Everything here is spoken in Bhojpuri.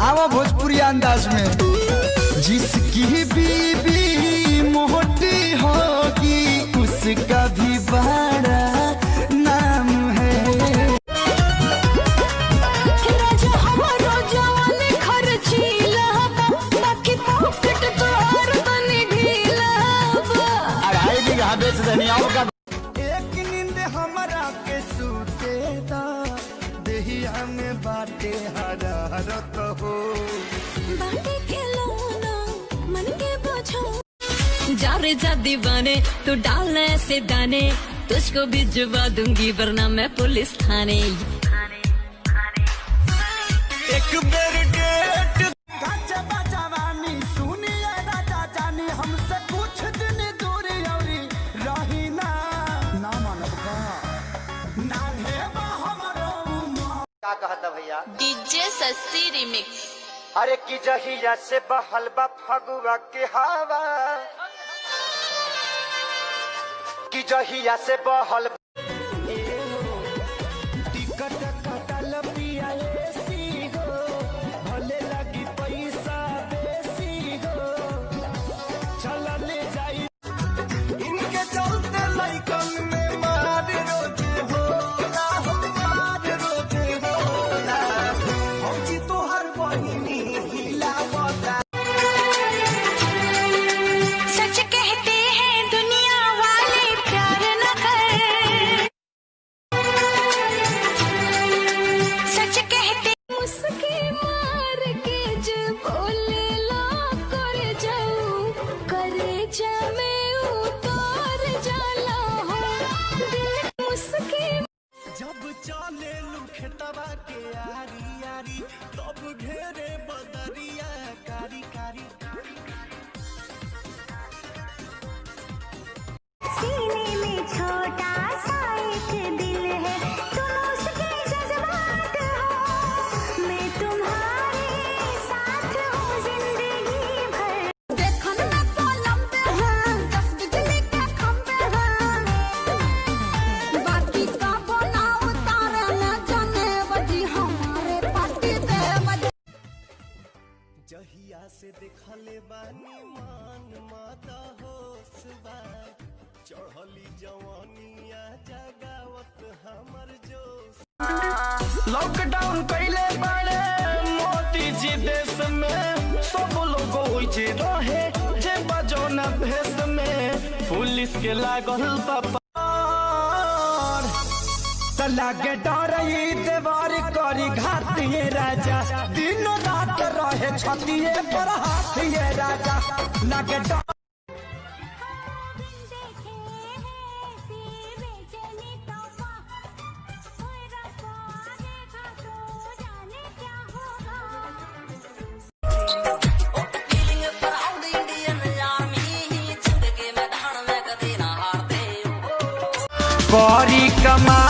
आवा भोजपुरी अंदाज में। जिसकी बीबी मोटी होगी उसका भी बड़ा नाम है। राजा हमारा जवान खर्चीला बाकी पॉकेट तो और बनी ढीला। 2.5 बीघा बेच धनियाओं का। एक नींद हमारा के सूते दा देहिया में बाटे हरारत हो। बाटे के लोना मन के बोझो जा रे जा दीवाने तू डालना ऐसे दाने तुझको भी जुबा दूंगी वरना मैं पुलिस थाने। एक बेर गेट काचा बजावानी सुनिए राजा जानी हमसे कुछ दिन दूर औरी रही ना मानव का ना है हमरो। क्या कहता भैया? डीजे सस्ती रिमिक्स। अरे की जहिया से बहल बा फगुआ के हवा की जहिया से बहल टिकट कटल पिया एसी हो भले लगी पैसा बेसी हो चलल जाई इनके चलते लइकन में मार रोज हो ना मार रोज हो ना हम जी तोहर बहिनी हिलावता। सच कहते हैं दुनिया वाले प्यार न कर। सच कहते उसके मार के जो बोले ला कर जाऊं करे जा मैं उतार जाला हो उसके। जब चले लुखतवा के यारी यारी तब घेरे बदरिया कारी कारी। सीने में छोटा सा एक दिल है तुम उसके जज्बात हो मैं तुम्हारे साथ हूँ जिंदगी भर। देखन में तो लंबे हैं 10 बिजली के खंबे हैं बाकी का बोला उतारे न जाने बजी हमारे पार्टी दे बजे। जहिया से देखले बानी मान माता होसबा चढ़ली जवानिया जगावत हमर जोश। लॉकडाउन कैले बड़े मोदी जी देश में सब लोग ओइजे रहे जे बजौना भेष में पुलिस के लागल बापार त लागे डरई देवार करी घातिए राजा दिनो रात रहे छतिए पर हाथिए राजा लागे डर। बड़ी कमा